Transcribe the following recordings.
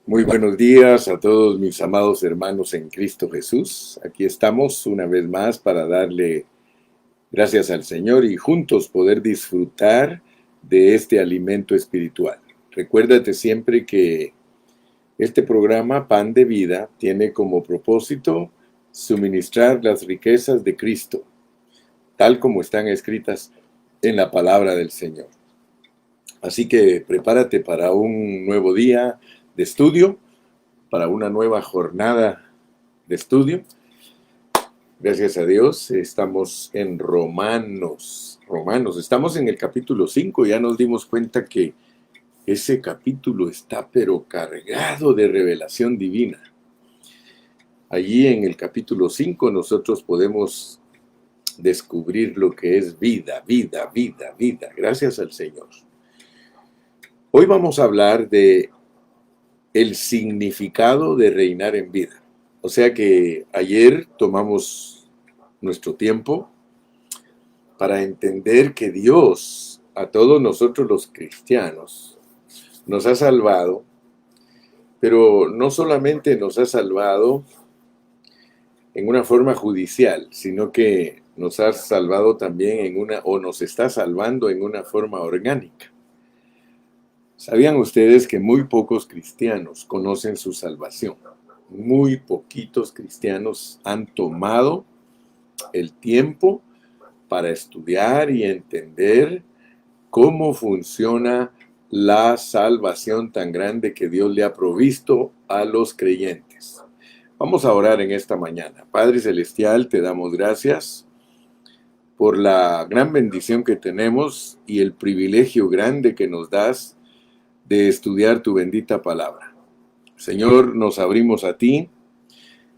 Muy buenos días a todos mis amados hermanos en Cristo Jesús. Aquí estamos una vez más para darle gracias al Señor y juntos poder disfrutar de este alimento espiritual. Recuérdate siempre que este programa Pan de Vida tiene como propósito suministrar las riquezas de Cristo, tal como están escritas en la palabra del Señor. Así que prepárate para un nuevo día de estudio, para una nueva jornada de estudio. Gracias a Dios, estamos en Romanos, estamos en el capítulo 5. Ya nos dimos cuenta que ese capítulo está pero cargado de revelación divina. Allí en el capítulo 5 nosotros podemos descubrir lo que es vida, vida, vida, vida, gracias al Señor. Hoy vamos a hablar de el significado de reinar en vida. O sea que ayer tomamos nuestro tiempo para entender que Dios, a todos nosotros los cristianos, nos ha salvado, pero no solamente nos ha salvado en una forma judicial, sino que nos ha salvado también nos está salvando en una forma orgánica. ¿Sabían ustedes que muy pocos cristianos conocen su salvación? Muy poquitos cristianos han tomado el tiempo para estudiar y entender cómo funciona la salvación tan grande que Dios le ha provisto a los creyentes. Vamos a orar en esta mañana. Padre Celestial, te damos gracias por la gran bendición que tenemos y el privilegio grande que nos das de estudiar tu bendita palabra. Señor, nos abrimos a ti.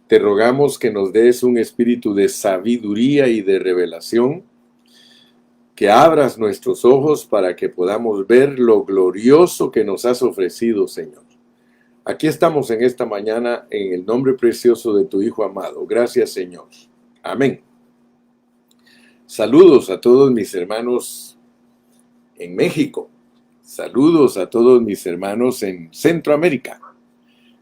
Te rogamos que nos des un espíritu de sabiduría y de revelación, que abras nuestros ojos para que podamos ver lo glorioso que nos has ofrecido, Señor. Aquí estamos en esta mañana en el nombre precioso de tu Hijo amado. Gracias, Señor. Amén. Saludos a todos mis hermanos en México. Saludos a todos mis hermanos en Centroamérica.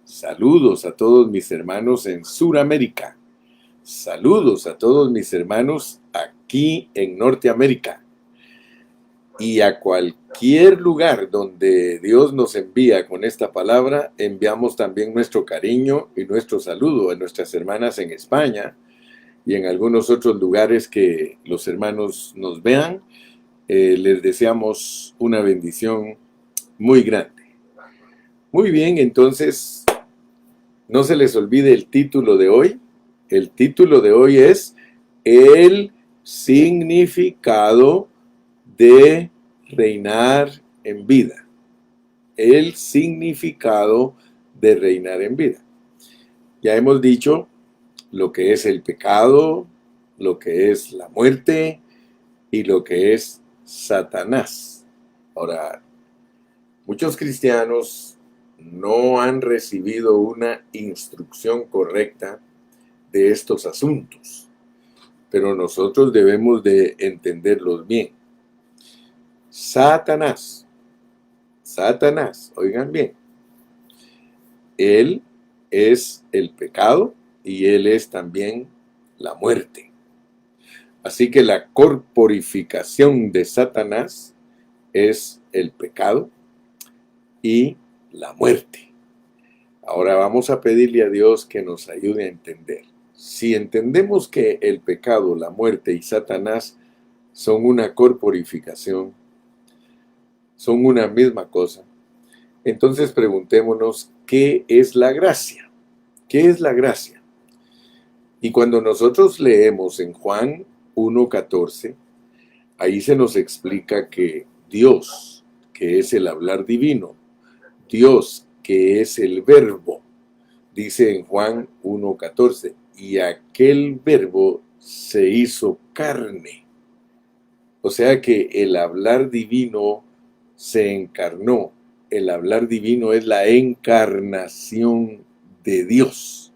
Saludos a todos mis hermanos en Suramérica. Saludos a todos mis hermanos aquí en Norteamérica. Y a cualquier lugar donde Dios nos envía con esta palabra, enviamos también nuestro cariño y nuestro saludo a nuestras hermanas en España y en algunos otros lugares que los hermanos nos vean. Les deseamos una bendición muy grande. Muy bien, entonces no se les olvide el título de hoy. El título de hoy es el significado de reinar en vida. El significado de reinar en vida. Ya hemos dicho lo que es el pecado, lo que es la muerte y lo que es Satanás. Ahora, muchos cristianos no han recibido una instrucción correcta de estos asuntos, pero nosotros debemos de entenderlos bien. Satanás, oigan bien, él es el pecado y él es también la muerte. Así que la corporificación de Satanás es el pecado y la muerte. Ahora vamos a pedirle a Dios que nos ayude a entender. Si entendemos que el pecado, la muerte y Satanás son una corporificación, son una misma cosa, entonces preguntémonos, ¿qué es la gracia? ¿Qué es la gracia? Y cuando nosotros leemos en Juan 1:14, ahí se nos explica que Dios, que es el hablar divino, Dios, que es el verbo, dice en Juan 1:14, y aquel verbo se hizo carne. O sea que el hablar divino se encarnó. El hablar divino es la encarnación de Dios.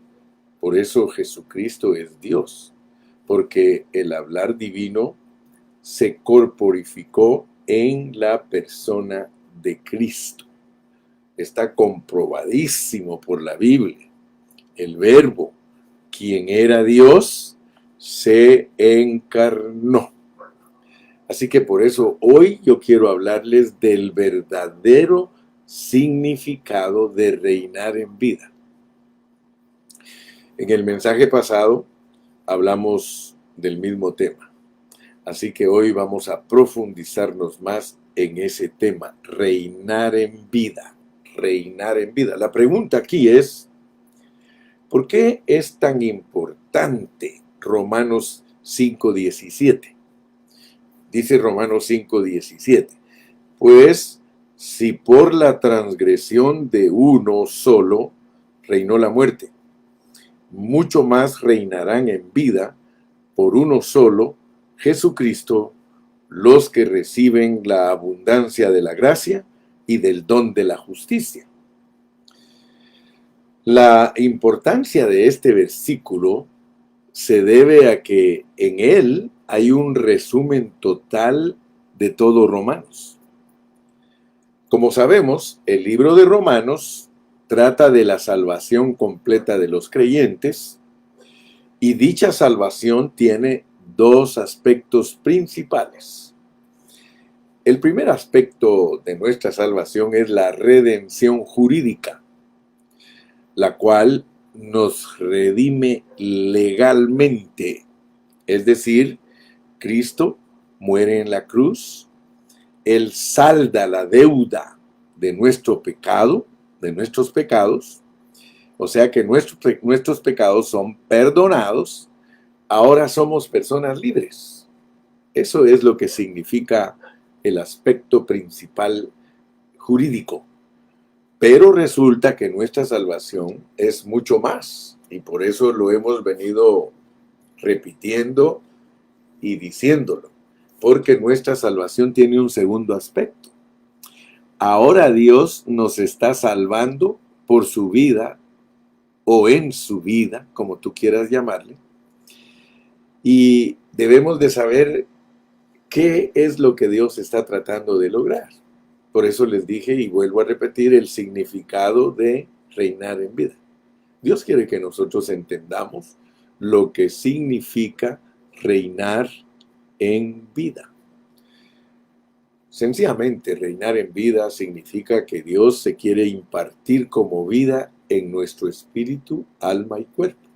Por eso Jesucristo es Dios, porque el hablar divino se corporificó en la persona de Cristo. está comprobadísimo por la Biblia. El Verbo, quien era Dios, se encarnó. Así que por eso hoy yo quiero hablarles del verdadero significado de reinar en vida. En el mensaje pasado hablamos del mismo tema. Así que hoy vamos a profundizarnos más en ese tema, reinar en vida, reinar en vida. La pregunta aquí es, ¿por qué es tan importante Romanos 5:17? Dice Romanos 5:17, pues si por la transgresión de uno solo reinó la muerte, mucho más reinarán en vida por uno solo, Jesucristo, los que reciben la abundancia de la gracia y del don de la justicia. La importancia de este versículo se debe a que en él hay un resumen total de todo Romanos. Como sabemos, el libro de Romanos trata de la salvación completa de los creyentes y dicha salvación tiene dos aspectos principales. El primer aspecto de nuestra salvación es la redención jurídica, la cual nos redime legalmente, es decir, Cristo muere en la cruz, Él salda la deuda de nuestro pecado, de nuestros pecados, o sea que nuestros pecados son perdonados, ahora somos personas libres. Eso es lo que significa el aspecto principal jurídico. Pero resulta que nuestra salvación es mucho más, y por eso lo hemos venido repitiendo y diciéndolo, porque nuestra salvación tiene un segundo aspecto. Ahora Dios nos está salvando por su vida, o en su vida, como tú quieras llamarle, y debemos de saber qué es lo que Dios está tratando de lograr. Por eso les dije y vuelvo a repetir el significado de reinar en vida. Dios quiere que nosotros entendamos lo que significa reinar en vida. Sencillamente, reinar en vida significa que Dios se quiere impartir como vida en nuestro espíritu, alma y cuerpo.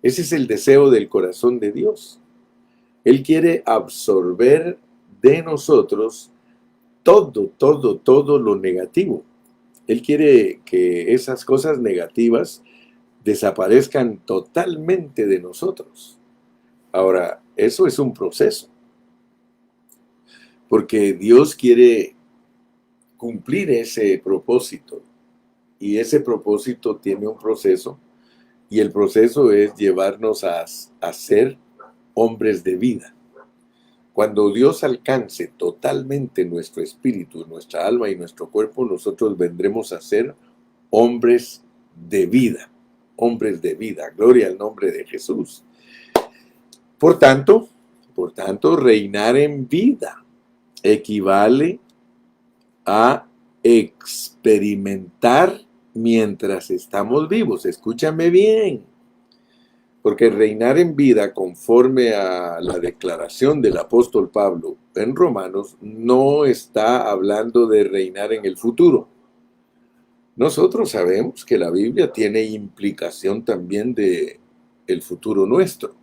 Ese es el deseo del corazón de Dios. Él quiere absorber de nosotros todo lo negativo. Él quiere que esas cosas negativas desaparezcan totalmente de nosotros. Ahora, eso es un proceso, porque Dios quiere cumplir ese propósito, y ese propósito tiene un proceso, y el proceso es llevarnos a ser hombres de vida. Cuando Dios alcance totalmente nuestro espíritu, nuestra alma y nuestro cuerpo, nosotros vendremos a ser hombres de vida. Hombres de vida. Gloria al nombre de Jesús. Por tanto, reinar en vida equivale a experimentar mientras estamos vivos. Escúchame bien. Porque reinar en vida, conforme a la declaración del apóstol Pablo en Romanos, no está hablando de reinar en el futuro. Nosotros sabemos que la Biblia tiene implicación también de el futuro nuestro.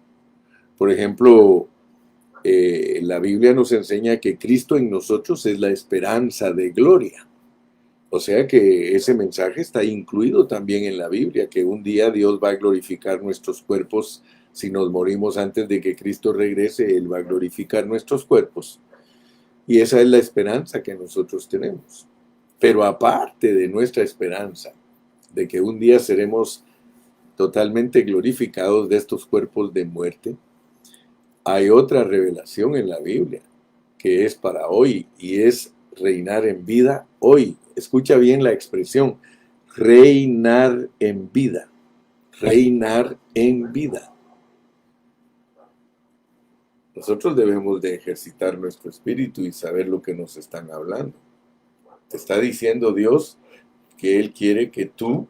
Por ejemplo, la Biblia nos enseña que Cristo en nosotros es la esperanza de gloria. O sea que ese mensaje está incluido también en la Biblia, que un día Dios va a glorificar nuestros cuerpos. Si nos morimos antes de que Cristo regrese, Él va a glorificar nuestros cuerpos. Y esa es la esperanza que nosotros tenemos. Pero aparte de nuestra esperanza, de que un día seremos totalmente glorificados de estos cuerpos de muerte, hay otra revelación en la Biblia, que es para hoy, y es reinar en vida hoy. Escucha bien la expresión, reinar en vida, reinar en vida. Nosotros debemos de ejercitar nuestro espíritu y saber lo que nos están hablando. Te está diciendo Dios porque Él quiere que tú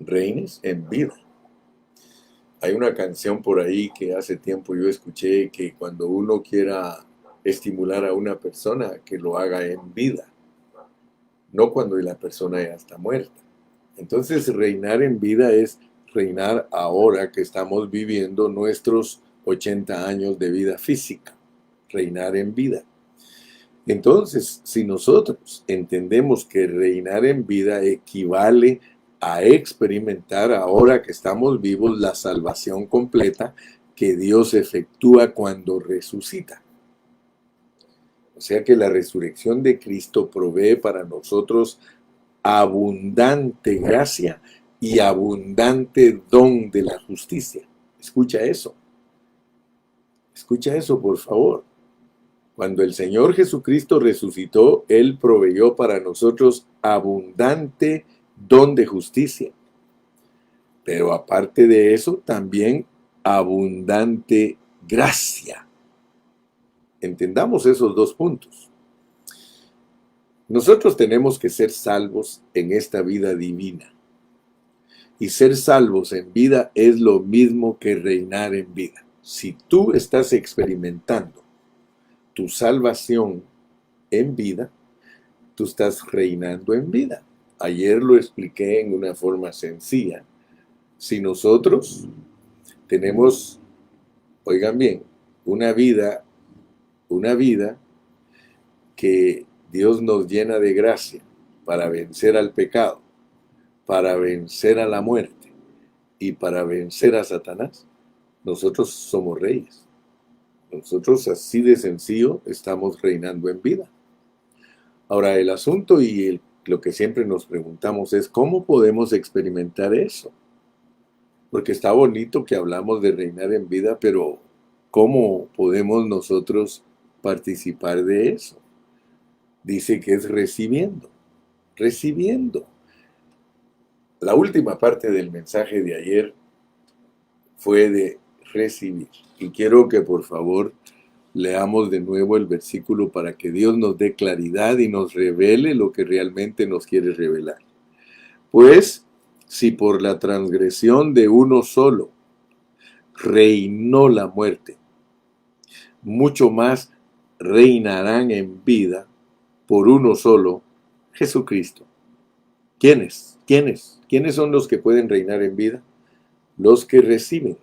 reines en vida. Hay una canción por ahí que hace tiempo yo escuché que cuando uno quiera estimular a una persona, que lo haga en vida, no cuando la persona ya está muerta. Entonces, reinar en vida es reinar ahora que estamos viviendo nuestros 80 años de vida física. Reinar en vida. Entonces, si nosotros entendemos que reinar en vida equivale a experimentar ahora que estamos vivos la salvación completa que Dios efectúa cuando resucita. O sea que la resurrección de Cristo provee para nosotros abundante gracia y abundante don de la justicia. Escucha eso, por favor. Cuando el Señor Jesucristo resucitó, Él proveyó para nosotros abundante don de justicia. Pero aparte de eso, también abundante gracia. Entendamos esos dos puntos. Nosotros tenemos que ser salvos en esta vida divina. Y ser salvos en vida es lo mismo que reinar en vida. Si tú estás experimentando tu salvación en vida, tú estás reinando en vida. Ayer lo expliqué en una forma sencilla. Si nosotros tenemos, oigan bien, una vida que Dios nos llena de gracia para vencer al pecado, para vencer a la muerte y para vencer a Satanás, nosotros somos reyes. Nosotros así de sencillo estamos reinando en vida. Ahora el asunto y lo que siempre nos preguntamos es ¿cómo podemos experimentar eso? Porque está bonito que hablamos de reinar en vida, pero ¿cómo podemos nosotros participar de eso? Dice que es recibiendo. La última parte del mensaje de ayer fue de recibir. Y quiero que por favor leamos de nuevo el versículo para que Dios nos dé claridad y nos revele lo que realmente nos quiere revelar. Pues, si por la transgresión de uno solo reinó la muerte, mucho más reinarán en vida por uno solo, Jesucristo. ¿Quiénes? ¿Quiénes son los que pueden reinar en vida? Los que reciben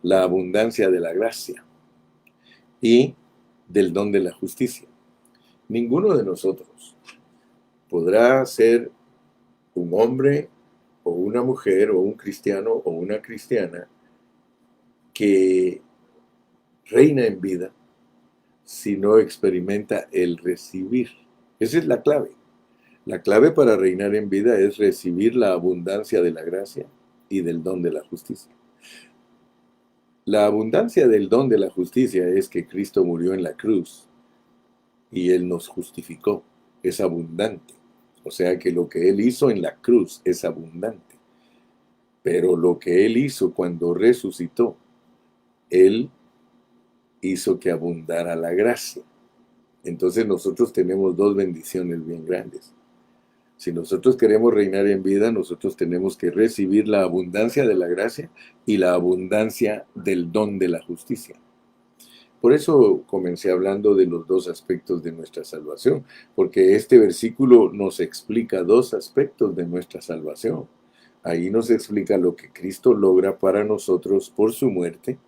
la abundancia de la gracia y del don de la justicia. Ninguno de nosotros podrá ser un hombre o una mujer o un cristiano o una cristiana que reina en vida si no experimenta el recibir. Esa es la clave. La clave para reinar en vida es recibir la abundancia de la gracia y del don de la justicia. La abundancia del don de la justicia es que Cristo murió en la cruz y Él nos justificó. Es abundante. O sea que lo que Él hizo en la cruz es abundante. Pero lo que Él hizo cuando resucitó, Él hizo que abundara la gracia. Entonces nosotros tenemos dos bendiciones bien grandes. Si nosotros queremos reinar en vida, nosotros tenemos que recibir la abundancia de la gracia y la abundancia del don de la justicia. Por eso comencé hablando de los dos aspectos de nuestra salvación, porque este versículo nos explica dos aspectos de nuestra salvación. Ahí nos explica lo que Cristo logra para nosotros por su muerte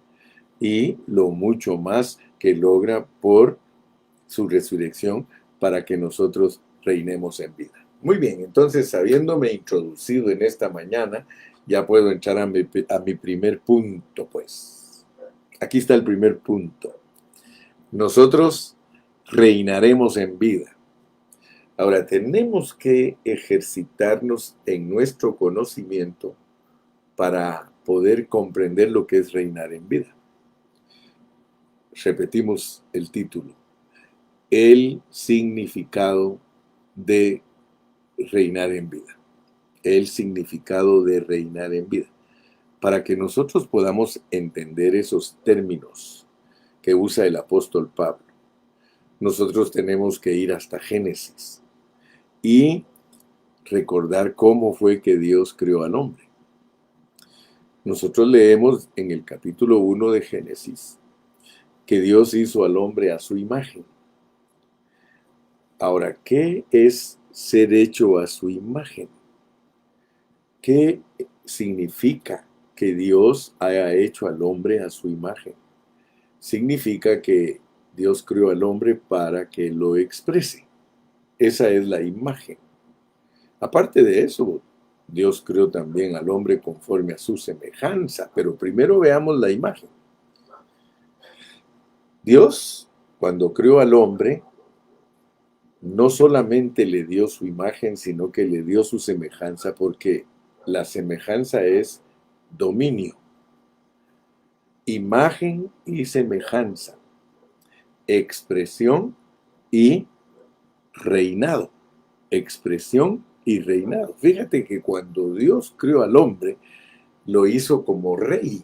y lo mucho más que logra por su resurrección para que nosotros reinemos en vida. Muy bien, entonces habiéndome introducido en esta mañana, ya puedo entrar a mi primer punto, pues. Aquí está el primer punto. Nosotros reinaremos en vida. Ahora, tenemos que ejercitarnos en nuestro conocimiento para poder comprender lo que es reinar en vida. Repetimos el título. El significado de reinar en vida. El significado de reinar en vida. Para que nosotros podamos entender esos términos que usa el apóstol Pablo, nosotros tenemos que ir hasta Génesis. y recordar cómo fue que Dios creó al hombre. Nosotros leemos en el capítulo 1 de Génesis que Dios hizo al hombre a su imagen. Ahora, ¿qué es ser hecho a su imagen? ¿Qué significa que Dios haya hecho al hombre a su imagen? Significa que Dios creó al hombre para que lo exprese. Esa es la imagen. Aparte de eso, Dios creó también al hombre conforme a su semejanza, pero primero veamos la imagen. Dios, cuando creó al hombre, no solamente le dio su imagen, sino que le dio su semejanza, porque la semejanza es dominio. Imagen y semejanza, expresión y reinado. Expresión y reinado. Fíjate que cuando Dios creó al hombre, lo hizo como rey.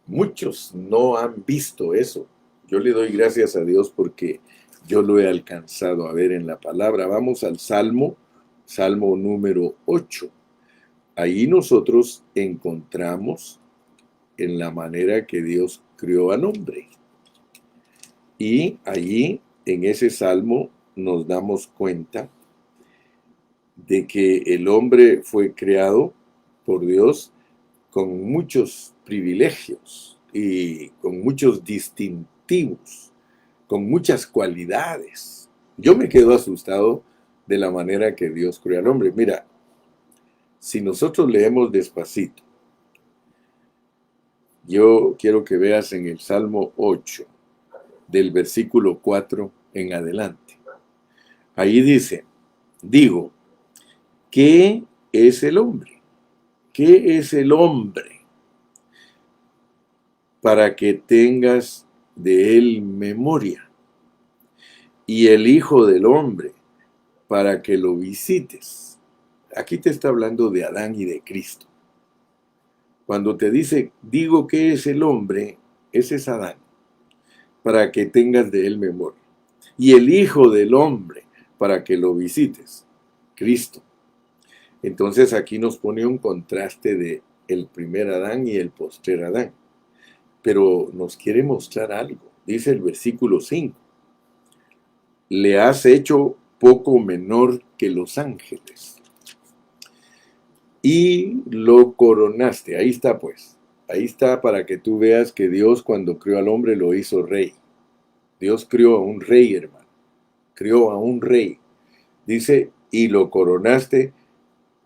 Muchos no han visto eso. Yo le doy gracias a Dios porque yo lo he alcanzado a ver en la palabra. Vamos al Salmo número 8. Ahí nosotros encontramos en la manera que Dios creó al hombre. Y allí, en ese Salmo, nos damos cuenta de que el hombre fue creado por Dios con muchos privilegios y con muchos distintivos, con muchas cualidades. Yo me quedo asustado de la manera que Dios creó al hombre. Mira, si nosotros leemos despacito, yo quiero que veas en el Salmo 8, del versículo 4 en adelante. Ahí dice, digo, ¿qué es el hombre? ¿Qué es el hombre? Para que tengas de él memoria. Y el Hijo del Hombre, para que lo visites. Aquí te está hablando de Adán y de Cristo. Cuando te dice, digo ¿qué es el hombre? Ese es Adán, para que tengas de él memoria. Y el Hijo del Hombre, para que lo visites. Cristo. Entonces aquí nos pone un contraste de el primer Adán y el postrer Adán. Pero nos quiere mostrar algo. Dice el versículo 5. Le has hecho poco menor que los ángeles. Y lo coronaste. Ahí está pues. Ahí está para que tú veas que Dios cuando creó al hombre lo hizo rey. Dios creó a un rey, hermano. Creó a un rey. Dice, y lo coronaste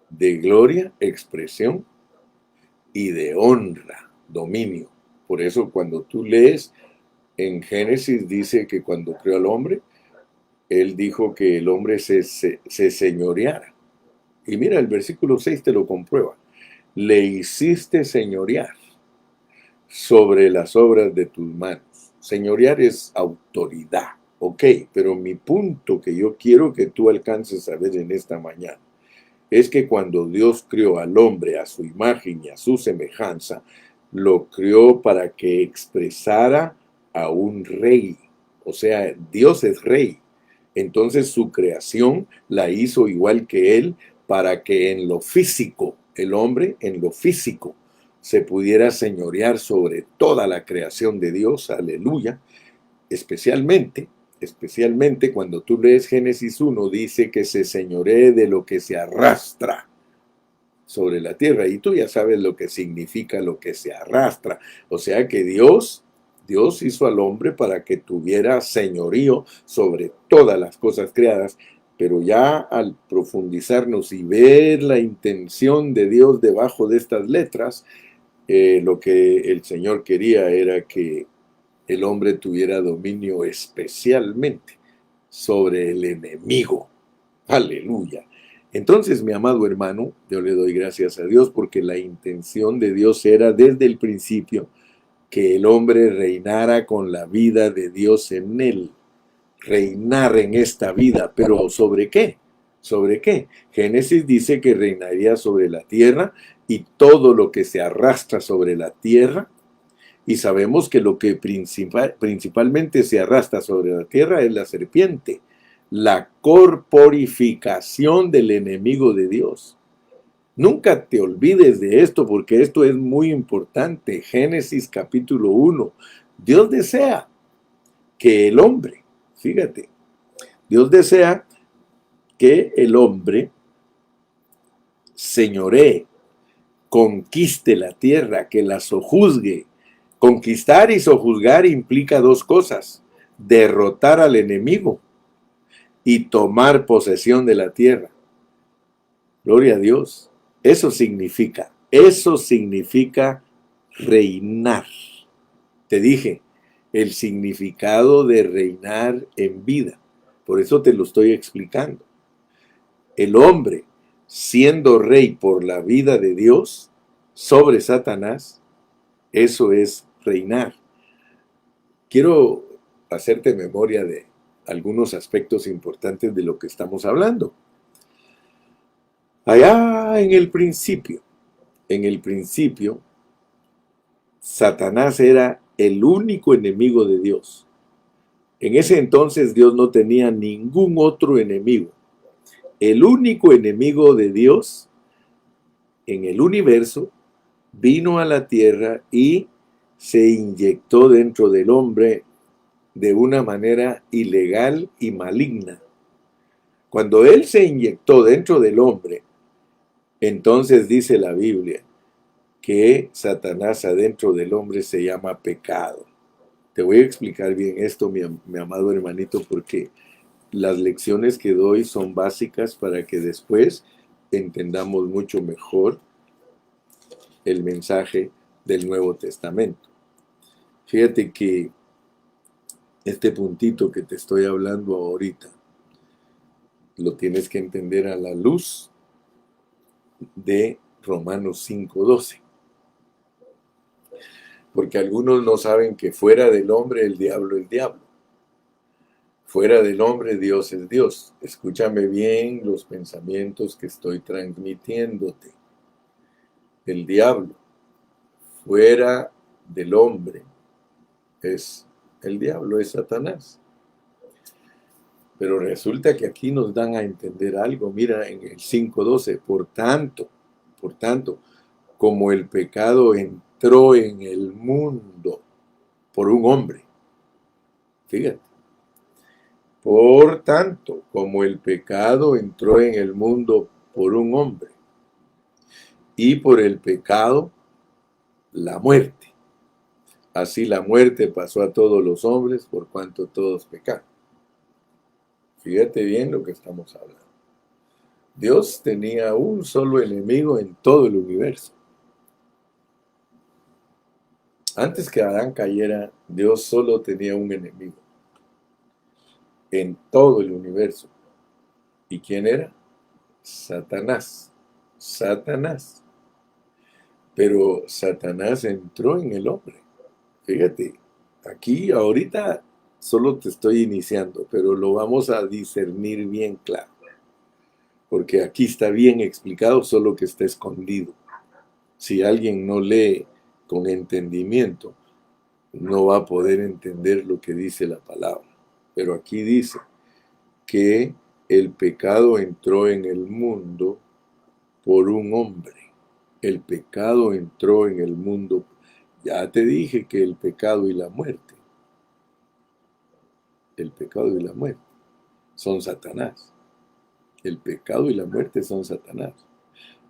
de gloria, expresión, y de honra, dominio. Por eso cuando tú lees en Génesis dice que cuando creó al hombre, él dijo que el hombre se señoreara. Y mira, el versículo 6 te lo comprueba. Le hiciste señorear sobre las obras de tus manos. Señorear es autoridad, ok, pero mi punto que yo quiero que tú alcances a ver en esta mañana es que cuando Dios creó al hombre a su imagen y a su semejanza, lo creó para que expresara a un rey. O sea, Dios es rey. Entonces su creación la hizo igual que él para que en lo físico, el hombre en lo físico, se pudiera señorear sobre toda la creación de Dios. Aleluya. Especialmente cuando tú lees Génesis 1, dice que se señoree de lo que se arrastra sobre la tierra. Y tú ya sabes lo que significa lo que se arrastra. O sea que Dios hizo al hombre para que tuviera señorío sobre todas las cosas creadas. Pero ya al profundizarnos y ver la intención de Dios debajo de estas letras, lo que el Señor quería era que el hombre tuviera dominio especialmente sobre el enemigo. Aleluya. Entonces, mi amado hermano, yo le doy gracias a Dios porque la intención de Dios era desde el principio que el hombre reinara con la vida de Dios en él. Reinar en esta vida, pero ¿sobre qué? ¿Sobre qué? Génesis dice que reinaría sobre la tierra y todo lo que se arrastra sobre la tierra. Y sabemos que lo que principalmente se arrastra sobre la tierra es la serpiente. la corporificación del enemigo de Dios. Nunca te olvides de esto porque esto es muy importante. Génesis capítulo 1. Dios desea que el hombre, fíjate, Dios desea que el hombre señoree, conquiste la tierra, que la sojuzgue. Conquistar y sojuzgar implica dos cosas: derrotar al enemigo y tomar posesión de la tierra. Gloria a Dios. Eso significa reinar. Te dije, el significado de reinar en vida. Por eso te lo estoy explicando. El hombre, siendo rey por la vida de Dios sobre Satanás, eso es reinar. Quiero hacerte memoria de algunos aspectos importantes de lo que estamos hablando. Allá en el principio, Satanás era el único enemigo de Dios. En ese entonces Dios no tenía ningún otro enemigo. El único enemigo de Dios en el universo vino a la tierra y se inyectó dentro del hombre de una manera ilegal y maligna. Cuando él se inyectó dentro del hombre, entonces dice la Biblia que Satanás adentro del hombre se llama pecado. Te voy a explicar bien esto, mi amado hermanito, porque las lecciones que doy son básicas para que después entendamos mucho mejor el mensaje del Nuevo Testamento. Fíjate que este puntito que te estoy hablando ahorita lo tienes que entender a la luz de Romanos 5:12. Porque algunos no saben que fuera del hombre el diablo es diablo. Fuera del hombre Dios es Dios. Escúchame bien los pensamientos que estoy transmitiéndote. El diablo fuera del hombre es el diablo, es Satanás. Pero resulta que aquí nos dan a entender algo. Mira en el 5:12, por tanto, como el pecado entró en el mundo por un hombre. Fíjate. Por tanto, como el pecado entró en el mundo por un hombre, y por el pecado la muerte. Así la muerte pasó a todos los hombres por cuanto todos pecaron. Fíjate bien lo que estamos hablando. Dios tenía un solo enemigo en todo el universo. Antes que Adán cayera, Dios solo tenía un enemigo en todo el universo. ¿Y quién era? Satanás. Satanás. Pero Satanás entró en el hombre. Fíjate, aquí ahorita solo te estoy iniciando, pero lo vamos a discernir bien claro. Porque aquí está bien explicado, solo que está escondido. Si alguien no lee con entendimiento, no va a poder entender lo que dice la palabra. Pero aquí dice que el pecado entró en el mundo por un hombre. El pecado entró en el mundo. Ya te dije que el pecado y la muerte son Satanás. El pecado y la muerte son Satanás.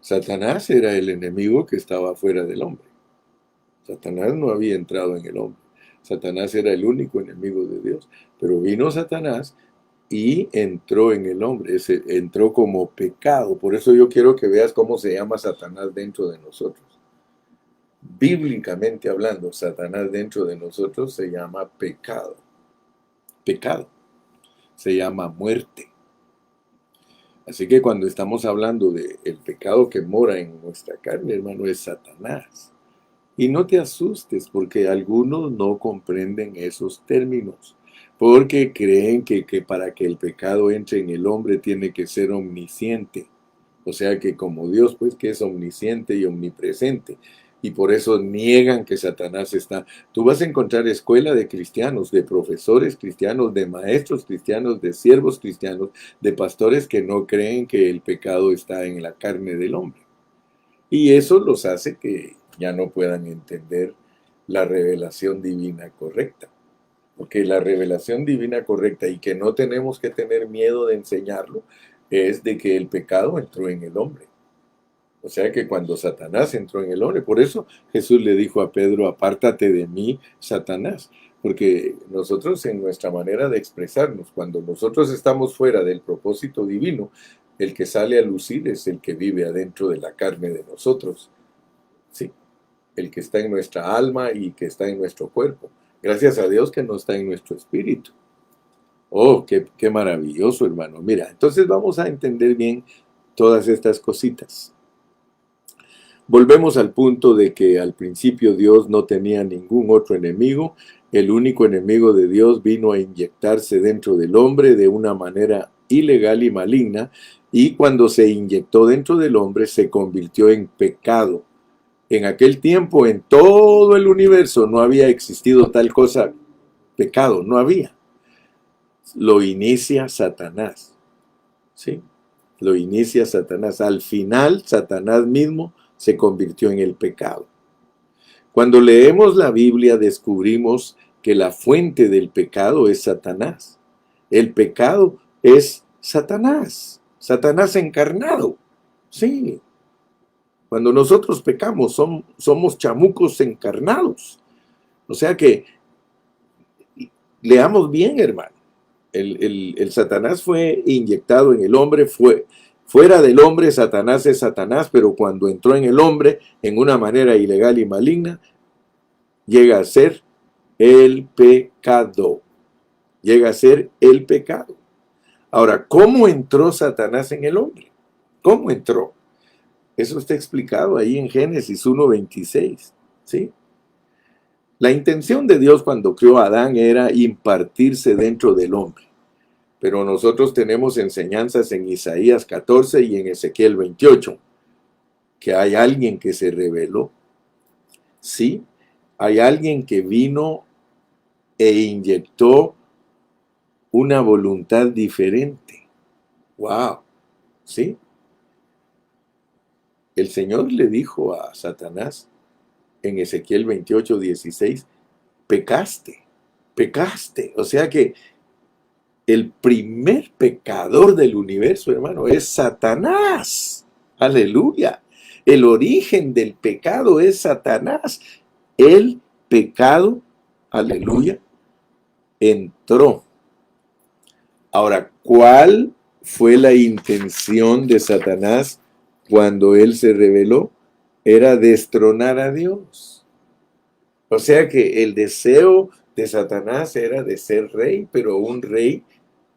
Satanás era el enemigo que estaba fuera del hombre. Satanás no había entrado en el hombre. Satanás era el único enemigo de Dios. Pero vino Satanás y entró en el hombre. Entró como pecado. Por eso yo quiero que veas cómo se llama Satanás dentro de nosotros. Bíblicamente hablando, Satanás dentro de nosotros se llama pecado. Pecado. Se llama muerte. Así que cuando estamos hablando del pecado que mora en nuestra carne, hermano, es Satanás. Y no te asustes porque algunos no comprenden esos términos, porque creen que para que el pecado entre en el hombre tiene que ser omnisciente. O sea que como Dios, pues que es omnisciente y omnipresente. y por eso niegan que Satanás está. Tú vas a encontrar escuela de cristianos, de profesores cristianos, de maestros cristianos, de siervos cristianos, de pastores que no creen que el pecado está en la carne del hombre. Y eso los hace que ya no puedan entender la revelación divina correcta. Porque la revelación divina correcta, y que no tenemos que tener miedo de enseñarlo, es de que el pecado entró en el hombre. O sea que cuando Satanás entró en el hombre, por eso Jesús le dijo a Pedro, apártate de mí, Satanás. Porque nosotros en nuestra manera de expresarnos, cuando nosotros estamos fuera del propósito divino, el que sale a lucir es el que vive adentro de la carne de nosotros. Sí, el que está en nuestra alma y que está en nuestro cuerpo. Gracias a Dios que no está en nuestro espíritu. Oh, qué maravilloso, hermano. Mira, entonces vamos a entender bien todas estas cositas. Volvemos al punto de que al principio Dios no tenía ningún otro enemigo. El único enemigo de Dios vino a inyectarse dentro del hombre de una manera ilegal y maligna, y cuando se inyectó dentro del hombre se convirtió en pecado. En aquel tiempo, en todo el universo, no había existido tal cosa, pecado, no había. Lo inicia Satanás, ¿sí? Lo inicia Satanás. Al final, Satanás mismo se convirtió en el pecado. Cuando leemos la Biblia, descubrimos que la fuente del pecado es Satanás. El pecado es Satanás, Satanás encarnado, sí. Cuando nosotros pecamos, somos chamucos encarnados. O sea que, leamos bien, hermano. El Satanás fue inyectado en el hombre, fuera del hombre, Satanás es Satanás, pero cuando entró en el hombre, en una manera ilegal y maligna, llega a ser el pecado. Llega a ser el pecado. Ahora, ¿cómo entró Satanás en el hombre? ¿Cómo entró? Eso está explicado ahí en Génesis 1:26, ¿sí? La intención de Dios cuando creó a Adán era impartirse dentro del hombre. Pero nosotros tenemos enseñanzas en Isaías 14 y en Ezequiel 28, que hay alguien que se reveló. Sí, hay alguien que vino e inyectó una voluntad diferente. ¡Wow! ¿Sí? El Señor le dijo a Satanás en Ezequiel 28:16, pecaste, pecaste. O sea que el primer pecador del universo, hermano, es Satanás. Aleluya. El origen del pecado es Satanás. El pecado, aleluya, entró. Ahora, ¿cuál fue la intención de Satanás cuando él se rebeló? Era destronar a Dios. O sea que el deseo de Satanás era de ser rey, pero un rey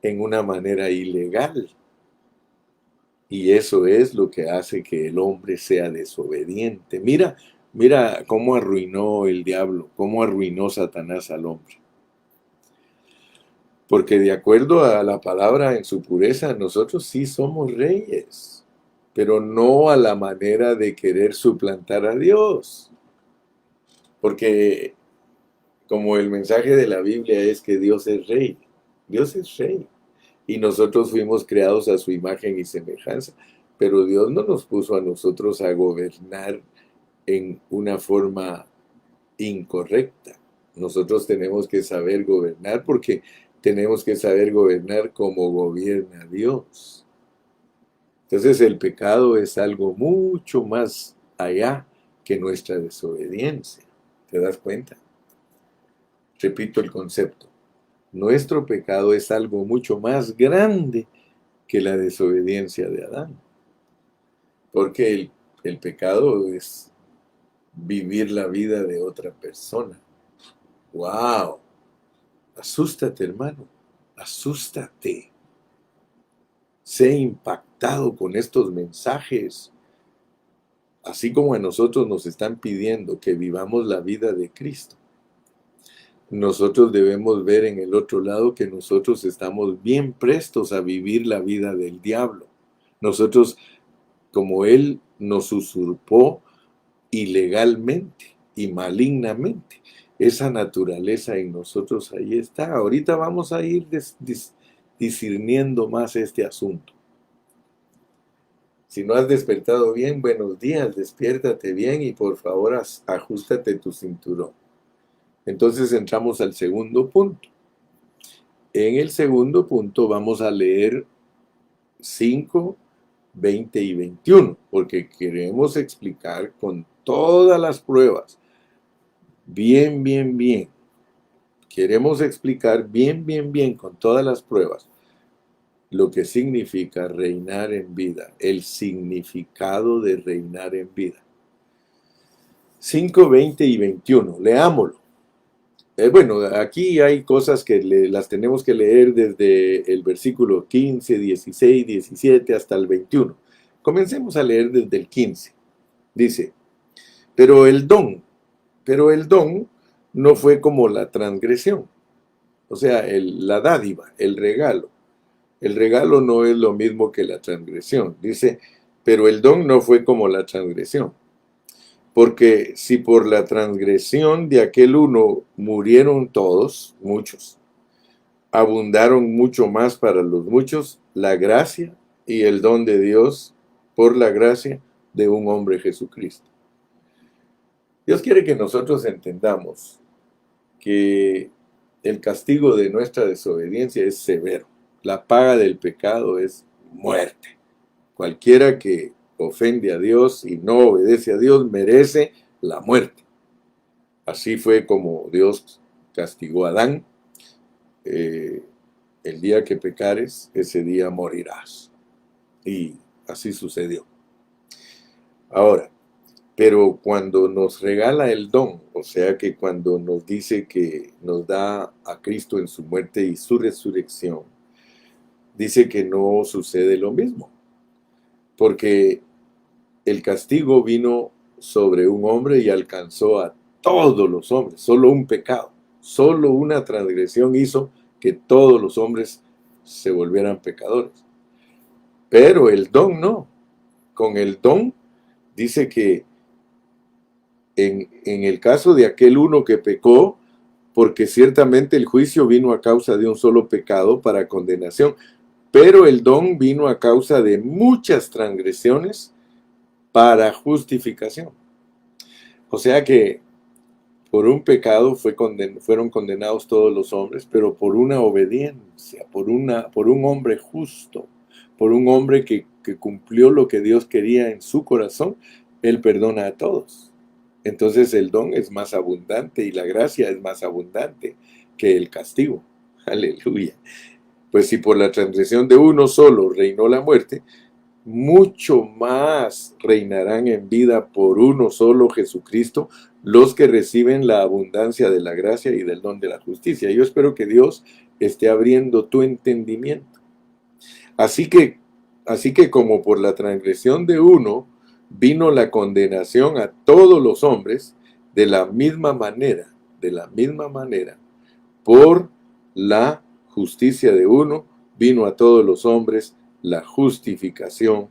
en una manera ilegal. Y eso es lo que hace que el hombre sea desobediente. Mira cómo arruinó el diablo, cómo arruinó Satanás al hombre. Porque de acuerdo a la palabra en su pureza, nosotros sí somos reyes, pero no a la manera de querer suplantar a Dios. Porque como el mensaje de la Biblia es que Dios es rey, Dios es rey. Y nosotros fuimos creados a su imagen y semejanza, pero Dios no nos puso a nosotros a gobernar en una forma incorrecta. Nosotros tenemos que saber gobernar porque tenemos que saber gobernar como gobierna Dios. Entonces el pecado es algo mucho más allá que nuestra desobediencia. ¿Te das cuenta? Repito el concepto. Nuestro pecado es algo mucho más grande que la desobediencia de Adán. Porque el pecado es vivir la vida de otra persona. ¡Wow! Asústate, hermano. Asústate. Sé impactado con estos mensajes. Así como a nosotros nos están pidiendo que vivamos la vida de Cristo. Nosotros debemos ver en el otro lado que nosotros estamos bien prestos a vivir la vida del diablo. Nosotros, como Él nos usurpó ilegalmente y malignamente. Esa naturaleza en nosotros ahí está. Ahorita vamos a ir discerniendo más este asunto. Si no has despertado bien, buenos días, despiértate bien y por favor ajustate tu cinturón. Entonces entramos al segundo punto. En el segundo punto vamos a leer 5, 20 y 21, porque queremos explicar con todas las pruebas, bien, queremos explicar bien, con todas las pruebas, lo que significa reinar en vida, el significado de reinar en vida. 5, 20 y 21, leámoslo. Bueno, aquí hay cosas que las tenemos que leer desde el versículo 15, 16, 17 hasta el 21. Comencemos a leer desde el 15. Dice, pero el don no fue como la transgresión. O sea, la dádiva, el regalo. El regalo no es lo mismo que la transgresión. Dice, pero el don no fue como la transgresión. Porque si por la transgresión de aquel uno murieron todos, muchos, abundaron mucho más para los muchos la gracia y el don de Dios por la gracia de un hombre Jesucristo. Dios quiere que nosotros entendamos que el castigo de nuestra desobediencia es severo. La paga del pecado es muerte. Cualquiera que ofende a Dios y no obedece a Dios merece la muerte. Así fue como Dios castigó a Adán. El día que pecares, ese día morirás. Y así sucedió. Ahora, pero cuando nos regala el don, o sea que cuando nos dice que nos da a Cristo en su muerte y su resurrección, dice que no sucede lo mismo. Porque el castigo vino sobre un hombre y alcanzó a todos los hombres. Solo un pecado, solo una transgresión hizo que todos los hombres se volvieran pecadores. Pero el don no. Con el don dice que en el caso de aquel uno que pecó, porque ciertamente el juicio vino a causa de un solo pecado para condenación, pero el don vino a causa de muchas transgresiones para justificación. O sea que por un pecado fueron condenados todos los hombres, pero por una obediencia, por un hombre justo, por un hombre que cumplió lo que Dios quería en su corazón, Él perdona a todos. Entonces el don es más abundante y la gracia es más abundante que el castigo. Aleluya. Pues si por la transgresión de uno solo reinó la muerte, mucho más reinarán en vida por uno solo, Jesucristo, los que reciben la abundancia de la gracia y del don de la justicia. Yo espero que Dios esté abriendo tu entendimiento. Así que como por la transgresión de uno vino la condenación a todos los hombres, de la misma manera, por la justicia de uno vino a todos los hombres la justificación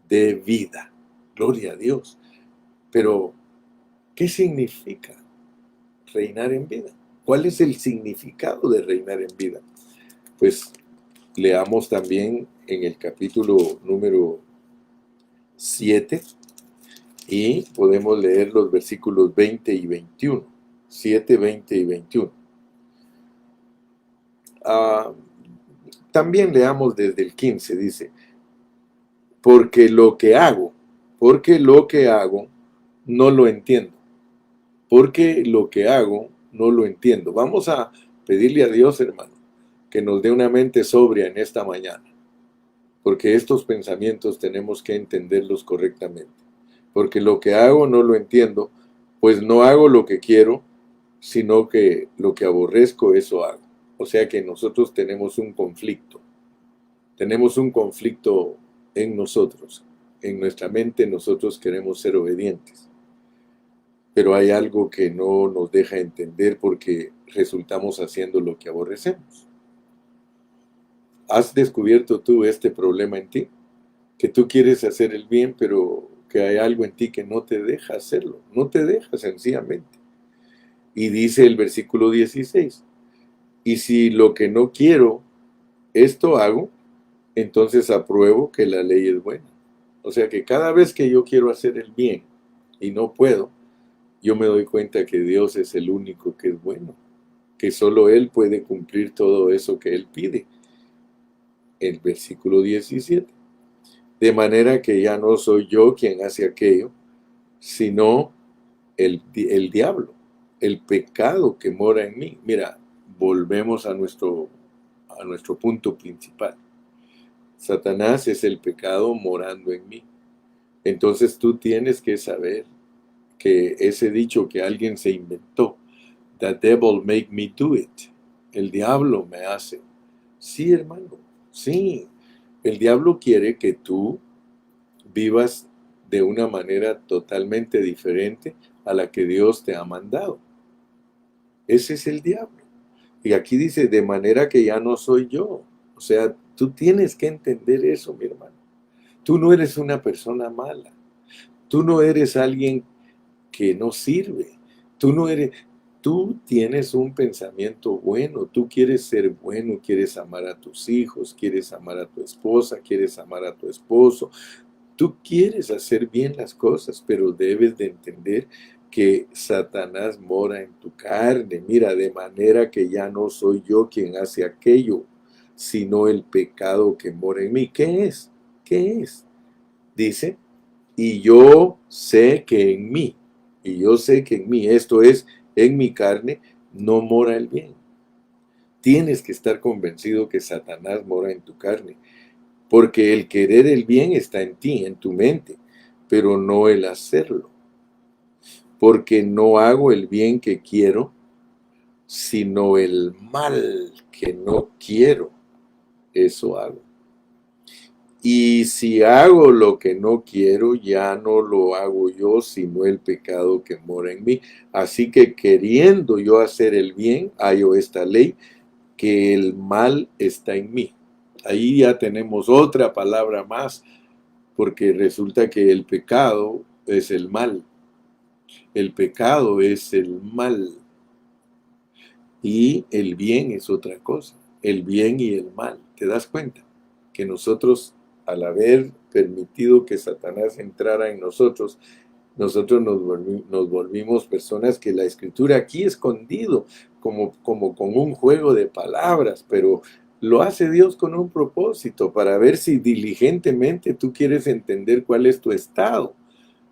de vida. Gloria a Dios. Pero, ¿qué significa reinar en vida? ¿Cuál es el significado de reinar en vida? Pues leamos también en el capítulo número 7 y podemos leer los versículos 20 y 21. 7, 20 y 21. También leamos desde el 15, dice, porque lo que hago no lo entiendo. Porque lo que hago no lo entiendo. Vamos a pedirle a Dios, hermano, que nos dé una mente sobria en esta mañana. Porque estos pensamientos tenemos que entenderlos correctamente. Porque lo que hago no lo entiendo, pues no hago lo que quiero, sino que lo que aborrezco, eso hago. O sea que nosotros tenemos un conflicto. Tenemos un conflicto en nosotros. En nuestra mente nosotros queremos ser obedientes. Pero hay algo que no nos deja entender porque resultamos haciendo lo que aborrecemos. ¿Has descubierto tú este problema en ti? Que tú quieres hacer el bien, pero que hay algo en ti que no te deja hacerlo, no te deja sencillamente. Y dice el versículo 16, y si lo que no quiero, esto hago, entonces apruebo que la ley es buena. O sea que cada vez que yo quiero hacer el bien y no puedo, yo me doy cuenta que Dios es el único que es bueno, que solo Él puede cumplir todo eso que Él pide. El versículo 17. De manera que ya no soy yo quien hace aquello, sino el diablo, el pecado que mora en mí. Mira, volvemos a nuestro punto principal. Satanás es el pecado morando en mí. Entonces tú tienes que saber que ese dicho que alguien se inventó, "The devil make me do it", el diablo me hace. Sí, hermano, sí. El diablo quiere que tú vivas de una manera totalmente diferente a la que Dios te ha mandado. Ese es el diablo. Y aquí dice, de manera que ya no soy yo. O sea, tú tienes que entender eso, mi hermano. Tú no eres una persona mala. Tú no eres alguien que no sirve. Tú tienes un pensamiento bueno. Tú quieres ser bueno, quieres amar a tus hijos, quieres amar a tu esposa, quieres amar a tu esposo. Tú quieres hacer bien las cosas, pero debes de entender que Satanás mora en tu carne. Mira, de manera que ya no soy yo quien hace aquello, sino el pecado que mora en mí. ¿Qué es? ¿Qué es? Dice, y yo sé que en mí, esto es, en mi carne, no mora el bien. Tienes que estar convencido que Satanás mora en tu carne. Porque el querer el bien está en ti, en tu mente, pero no el hacerlo. Porque no hago el bien que quiero, sino el mal que no quiero, eso hago. Y si hago lo que no quiero, ya no lo hago yo, sino el pecado que mora en mí. Así que queriendo yo hacer el bien, hallo esta ley, que el mal está en mí. Ahí ya tenemos otra palabra más, porque resulta que el pecado es el mal. El pecado es el mal. Y el bien es otra cosa. El bien y el mal. ¿Te das cuenta? Que nosotros, al haber permitido que Satanás entrara en nosotros nos volvimos personas que la escritura aquí escondido, como con un juego de palabras, pero lo hace Dios con un propósito, para ver si diligentemente tú quieres entender cuál es tu estado.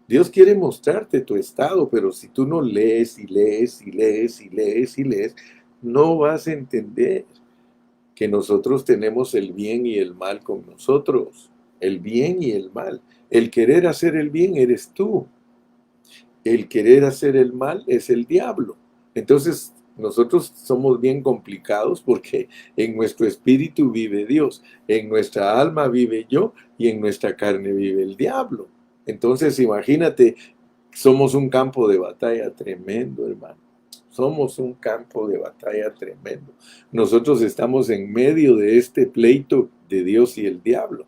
Dios quiere mostrarte tu estado, pero si tú no lees y lees y lees y lees y lees, no vas a entender que nosotros tenemos el bien y el mal con nosotros. El bien y el mal. El querer hacer el bien eres tú. El querer hacer el mal es el diablo. Entonces, nosotros somos bien complicados porque en nuestro espíritu vive Dios, en nuestra alma vive yo y en nuestra carne vive el diablo. Entonces, imagínate, somos un campo de batalla tremendo, hermano. Somos un campo de batalla tremendo. Nosotros estamos en medio de este pleito de Dios y el diablo.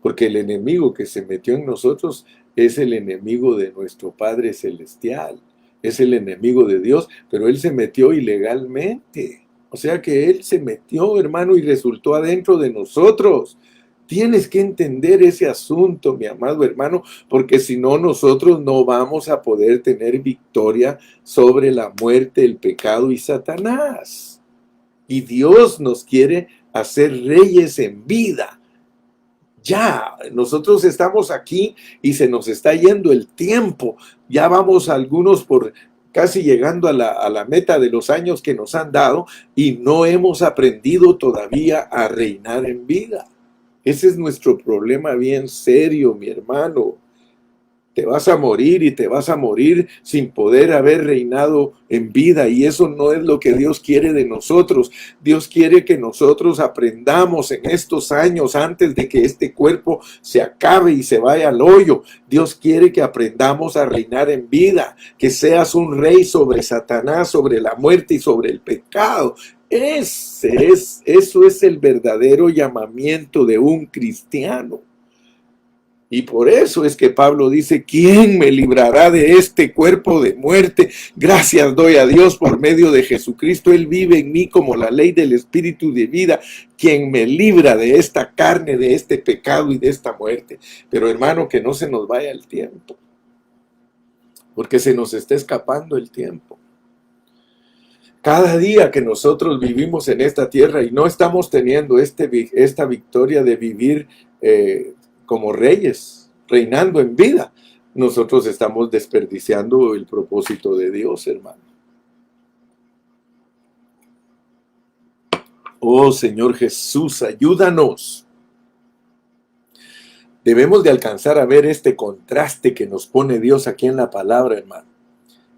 Porque el enemigo que se metió en nosotros es el enemigo de nuestro Padre Celestial. Es el enemigo de Dios, pero Él se metió ilegalmente. O sea que Él se metió, hermano, y resultó adentro de nosotros. Tienes que entender ese asunto, mi amado hermano, porque si no, nosotros no vamos a poder tener victoria sobre la muerte, el pecado y Satanás. Y Dios nos quiere hacer reyes en vida. Ya, nosotros estamos aquí y se nos está yendo el tiempo. Ya vamos algunos por casi llegando a la meta de los años que nos han dado y no hemos aprendido todavía a reinar en vida. Ese es nuestro problema bien serio, mi hermano. Te vas a morir y te vas a morir sin poder haber reinado en vida, y eso no es lo que Dios quiere de nosotros. Dios quiere que nosotros aprendamos en estos años antes de que este cuerpo se acabe y se vaya al hoyo. Dios quiere que aprendamos a reinar en vida, que seas un rey sobre Satanás, sobre la muerte y sobre el pecado. Eso es el verdadero llamamiento de un cristiano. Y por eso es que Pablo dice, ¿quién me librará de este cuerpo de muerte? Gracias doy a Dios por medio de Jesucristo. Él vive en mí como la ley del Espíritu de vida, quien me libra de esta carne, de este pecado y de esta muerte. Pero hermano, que no se nos vaya el tiempo, porque se nos está escapando el tiempo. Cada día que nosotros vivimos en esta tierra y no estamos teniendo esta victoria de vivir como reyes, reinando en vida, nosotros estamos desperdiciando el propósito de Dios, hermano. Oh Señor Jesús, ayúdanos. Debemos de alcanzar a ver este contraste que nos pone Dios aquí en la palabra, hermano.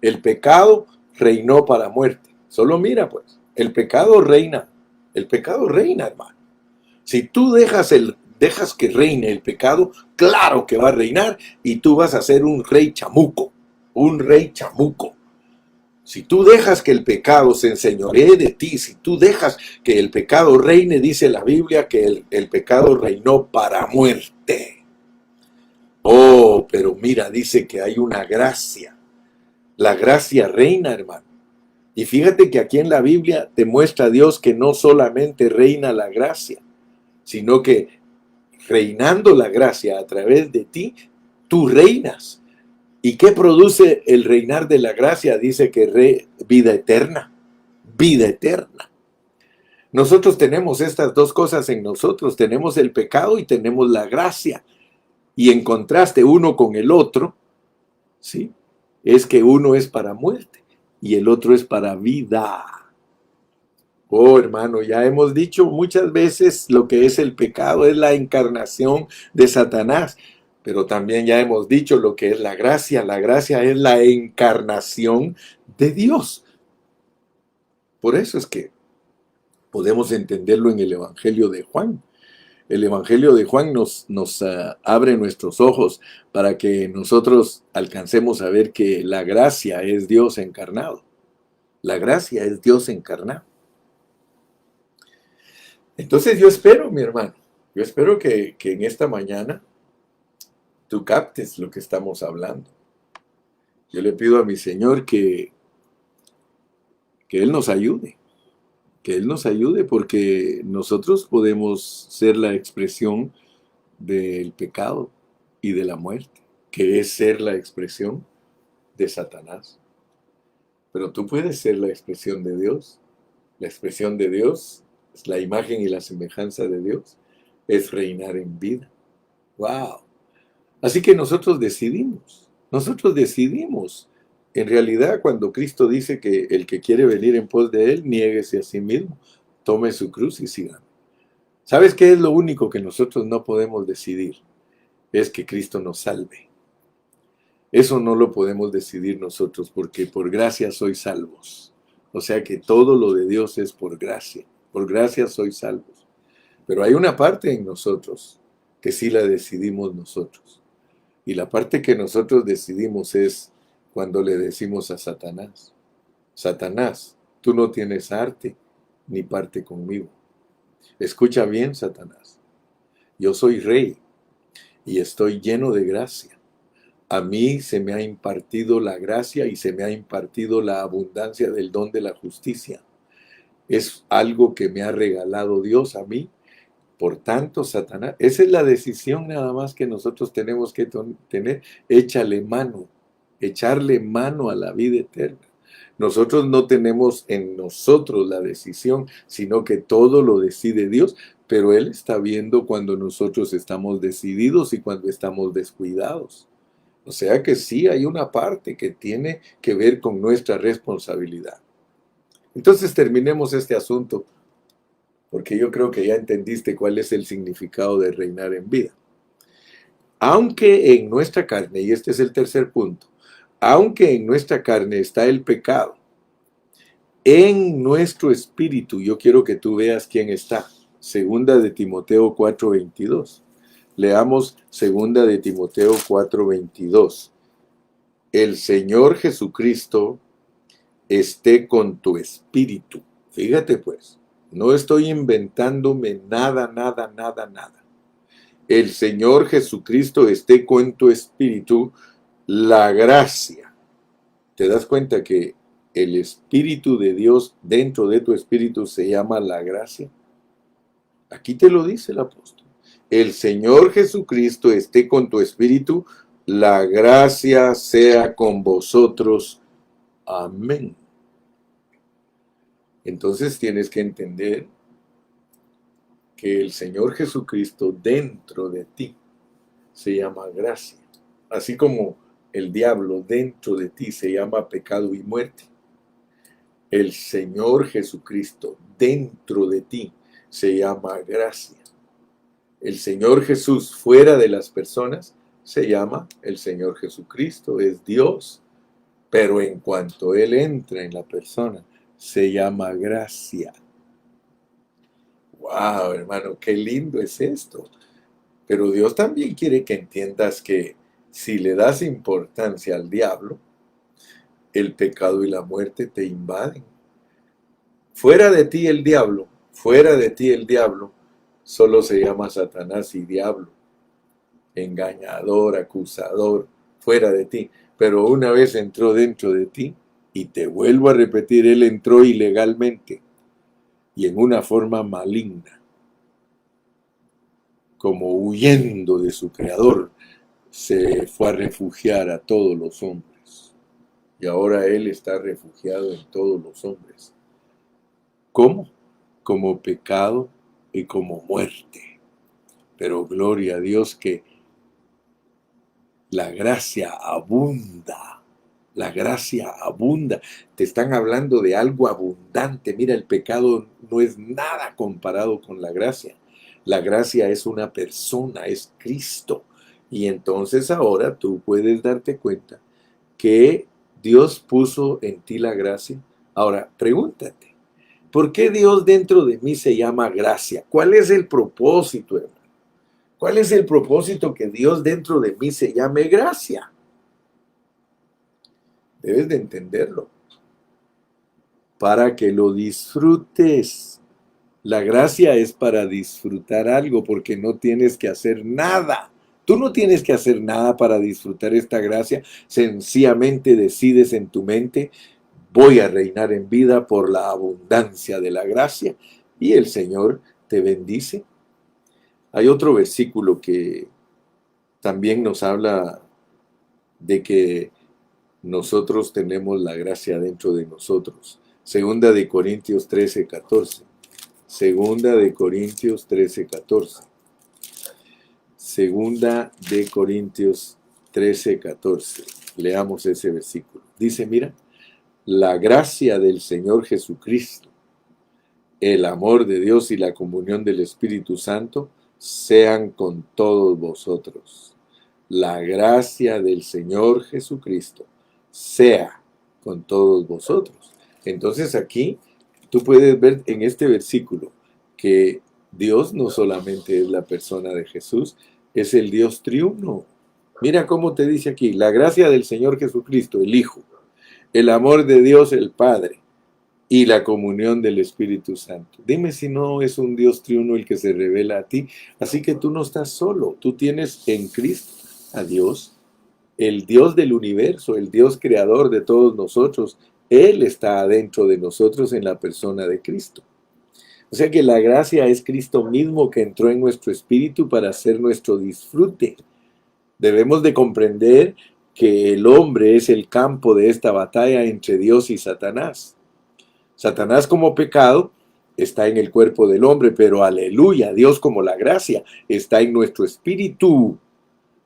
El pecado reinó para muerte. Solo mira, pues, el pecado reina, hermano. Si tú dejas que reine el pecado, claro que va a reinar y tú vas a ser un rey chamuco, un rey chamuco. Si tú dejas que el pecado se enseñoree de ti, si tú dejas que el pecado reine, dice la Biblia que el pecado reinó para muerte. Oh, pero mira, dice que hay una gracia. La gracia reina, hermano. Y fíjate que aquí en la Biblia te muestra Dios que no solamente reina la gracia, sino que reinando la gracia a través de ti, tú reinas. ¿Y qué produce el reinar de la gracia? Dice que vida eterna, vida eterna. Nosotros tenemos estas dos cosas en nosotros, tenemos el pecado y tenemos la gracia. Y en contraste uno con el otro, ¿sí? Es que uno es para muerte y el otro es para vida. Oh, hermano, ya hemos dicho muchas veces lo que es el pecado, es la encarnación de Satanás, pero también ya hemos dicho lo que es la gracia es la encarnación de Dios. Por eso es que podemos entenderlo en el Evangelio de Juan. El Evangelio de Juan nos abre nuestros ojos para que nosotros alcancemos a ver que la gracia es Dios encarnado. La gracia es Dios encarnado. Entonces yo espero, mi hermano, yo espero que en esta mañana tú captes lo que estamos hablando. Yo le pido a mi Señor que Él nos ayude, que Él nos ayude porque nosotros podemos ser la expresión del pecado y de la muerte, que es ser la expresión de Satanás. Pero tú puedes ser la expresión de Dios. La expresión de Dios es la imagen y la semejanza de Dios, es reinar en vida. ¡Wow! Así que nosotros decidimos. En realidad, cuando Cristo dice que el que quiere venir en pos de Él, niéguese a sí mismo, tome su cruz y sígame. ¿Sabes qué es lo único que nosotros no podemos decidir? Es que Cristo nos salve. Eso no lo podemos decidir nosotros porque por gracia sois salvos. O sea que todo lo de Dios es por gracia. Por gracia sois salvos. Pero hay una parte en nosotros que sí la decidimos nosotros. Y la parte que nosotros decidimos es cuando le decimos a Satanás, Satanás, tú no tienes arte ni parte conmigo. Escucha bien, Satanás. Yo soy rey y estoy lleno de gracia. A mí se me ha impartido la gracia y se me ha impartido la abundancia del don de la justicia. Es algo que me ha regalado Dios a mí. Por tanto, Satanás, esa es la decisión nada más que nosotros tenemos que tener. Echarle mano a la vida eterna. Nosotros no tenemos en nosotros la decisión, sino que todo lo decide Dios, pero Él está viendo cuando nosotros estamos decididos y cuando estamos descuidados. O sea que sí hay una parte que tiene que ver con nuestra responsabilidad. Entonces terminemos este asunto, porque yo creo que ya entendiste cuál es el significado de reinar en vida. Aunque en nuestra carne, y este es el tercer punto, aunque en nuestra carne está el pecado, en nuestro espíritu, yo quiero que tú veas quién está. Segunda de Timoteo 4:22. Leamos segunda de Timoteo 4:22. El Señor Jesucristo esté con tu espíritu. Fíjate pues, no estoy inventándome nada. el Señor Jesucristo esté con tu espíritu, la gracia. ¿Te das cuenta que el Espíritu de Dios dentro de tu espíritu se llama la gracia? Aquí te lo dice el apóstol. El Señor Jesucristo esté con tu espíritu, la gracia sea con vosotros. Amén. Entonces tienes que entender que el Señor Jesucristo dentro de ti se llama gracia. Así como el diablo dentro de ti se llama pecado y muerte. El Señor Jesucristo dentro de ti se llama gracia. El Señor Jesús fuera de las personas se llama el Señor Jesucristo, es Dios. Pero en cuanto Él entra en la persona, se llama gracia. ¡Wow, hermano! ¡Qué lindo es esto! Pero Dios también quiere que entiendas que si le das importancia al diablo, el pecado y la muerte te invaden. Fuera de ti el diablo, solo se llama Satanás y diablo. Engañador, acusador, fuera de ti. Pero una vez entró dentro de ti, y te vuelvo a repetir, él entró ilegalmente y en una forma maligna, como huyendo de su creador, se fue a refugiar a todos los hombres. Y ahora él está refugiado en todos los hombres. ¿Cómo? Como pecado y como muerte. Pero gloria a Dios que la gracia abunda. La gracia abunda. Te están hablando de algo abundante. Mira, el pecado no es nada comparado con la gracia. La gracia es una persona, es Cristo. Y entonces ahora tú puedes darte cuenta que Dios puso en ti la gracia. Ahora, pregúntate, ¿por qué Dios dentro de mí se llama gracia? ¿Cuál es el propósito, hermano? ¿Cuál es el propósito que Dios dentro de mí se llame gracia? Debes de entenderlo. Para que lo disfrutes. La gracia es para disfrutar algo, porque no tienes que hacer nada. Tú no tienes que hacer nada para disfrutar esta gracia. Sencillamente decides en tu mente, voy a reinar en vida por la abundancia de la gracia. Y el Señor te bendice. Hay otro versículo que también nos habla de que nosotros tenemos la gracia dentro de nosotros. Segunda de Corintios 13:14. Segunda de Corintios 13:14. Segunda de Corintios 13:14. Leamos ese versículo. Dice, mira, la gracia del Señor Jesucristo, el amor de Dios y la comunión del Espíritu Santo sean con todos vosotros. La gracia del Señor Jesucristo sea con todos vosotros. Entonces aquí tú puedes ver en este versículo que Dios no solamente es la persona de Jesús, es el Dios triuno. Mira cómo te dice aquí, la gracia del Señor Jesucristo, el Hijo, el amor de Dios el Padre y la comunión del Espíritu Santo. Dime si no es un Dios triuno el que se revela a ti. Así que tú no estás solo, tú tienes en Cristo a Dios, el Dios del universo, el Dios creador de todos nosotros. Él está adentro de nosotros en la persona de Cristo. O sea que la gracia es Cristo mismo que entró en nuestro espíritu para hacer nuestro disfrute. Debemos de comprender que el hombre es el campo de esta batalla entre Dios y Satanás. Satanás como pecado está en el cuerpo del hombre, pero aleluya, Dios como la gracia está en nuestro espíritu.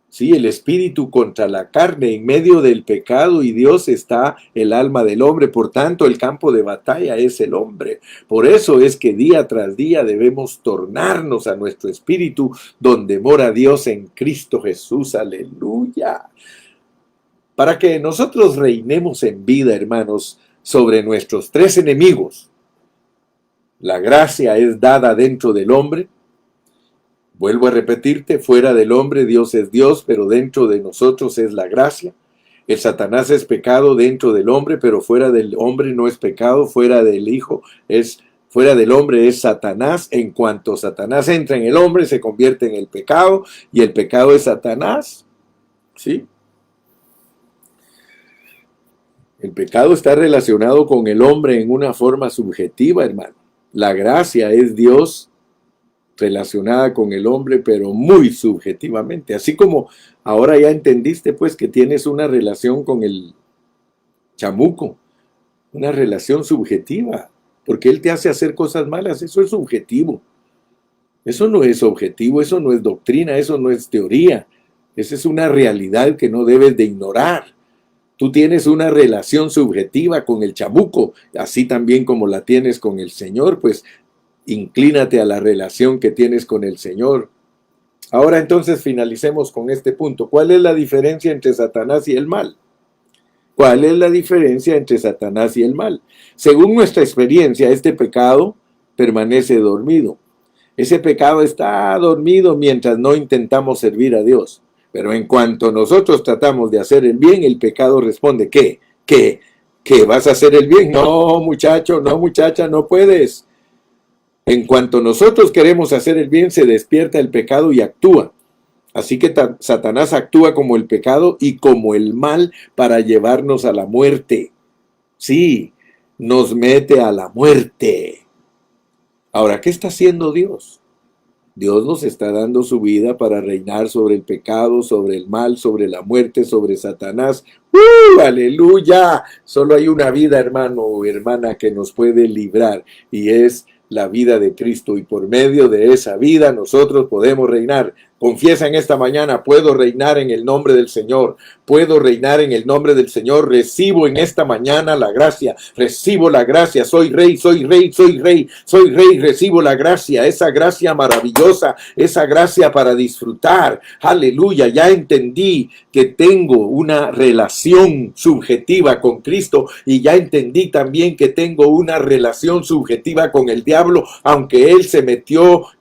Sí, el espíritu contra la carne, en medio del pecado, y Dios está el alma del hombre. Por tanto, el campo de batalla es el hombre. Por eso es que día tras día debemos tornarnos a nuestro espíritu, donde mora Dios en Cristo Jesús. Aleluya. Para que nosotros reinemos en vida, hermanos, sobre nuestros tres enemigos. La gracia es dada dentro del hombre. Vuelvo a repetirte, fuera del hombre Dios es Dios, pero dentro de nosotros es la gracia. El Satanás es pecado dentro del hombre, pero fuera del hombre no es pecado, fuera del Hijo es Fuera del hombre es Satanás. En cuanto Satanás entra en el hombre, se convierte en el pecado, y el pecado es Satanás. ¿Sí? El pecado está relacionado con el hombre en una forma subjetiva, hermano. La gracia es Dios relacionada con el hombre, pero muy subjetivamente. Así como ahora ya entendiste, pues, que tienes una relación con el chamuco, una relación subjetiva, porque él te hace hacer cosas malas. Eso es subjetivo. Eso no es objetivo, eso no es doctrina, eso no es teoría. Esa es una realidad que no debes de ignorar. Tú tienes una relación subjetiva con el chamuco, así también como la tienes con el Señor, pues inclínate a la relación que tienes con el Señor. Ahora entonces finalicemos con este punto. ¿Cuál es la diferencia entre Satanás y el mal? ¿Cuál es la diferencia entre Satanás y el mal? Según nuestra experiencia, este pecado permanece dormido. Ese pecado está dormido mientras no intentamos servir a Dios. Pero en cuanto nosotros tratamos de hacer el bien, el pecado responde, ¿qué? ¿Qué? ¿Vas a hacer el bien? No, muchacho, no, muchacha, no puedes. En cuanto nosotros queremos hacer el bien, se despierta el pecado y actúa. Así que Satanás actúa como el pecado y como el mal para llevarnos a la muerte. Sí, nos mete a la muerte. Ahora, ¿qué está haciendo Dios? Dios nos está dando su vida para reinar sobre el pecado, sobre el mal, sobre la muerte, sobre Satanás. ¡Aleluya! Solo hay una vida, hermano o hermana, que nos puede librar, y es la vida de Cristo, y por medio de esa vida nosotros podemos reinar. Confiesa en esta mañana: puedo reinar en el nombre del Señor, puedo reinar en el nombre del Señor. Recibo en esta mañana la gracia, recibo la gracia. Soy rey, soy rey, soy rey, soy rey. Recibo la gracia, esa gracia maravillosa, esa gracia para disfrutar. Aleluya, ya entendí que tengo una relación subjetiva con Cristo, y ya entendí también que tengo una relación subjetiva con el diablo, aunque él se metió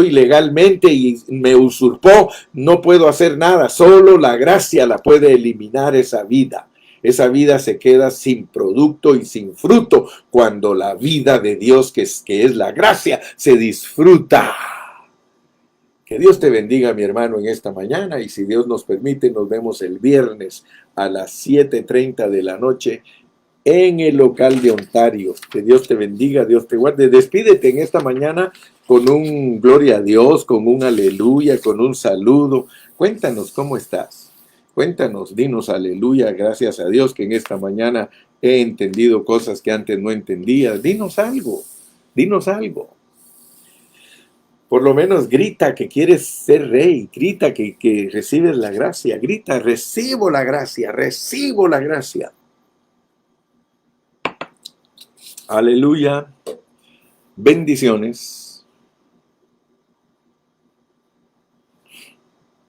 ilegalmente y me usurpó. No puedo hacer nada, solo la gracia la puede eliminar esa vida. Esa vida se queda sin producto y sin fruto cuando la vida de Dios, que es la gracia, se disfruta. Que Dios te bendiga, mi hermano, en esta mañana, y si Dios nos permite, nos vemos el viernes a las 7:30 de la noche en el local de Ontario. Que Dios te bendiga, Dios te guarde. Despídete en esta mañana con un gloria a Dios, con un aleluya, con un saludo. Cuéntanos cómo estás. Cuéntanos, dinos aleluya, gracias a Dios que en esta mañana he entendido cosas que antes no entendía. Dinos algo, dinos algo. Por lo menos grita que quieres ser rey, grita que recibes la gracia, grita: recibo la gracia, recibo la gracia. Aleluya. Bendiciones.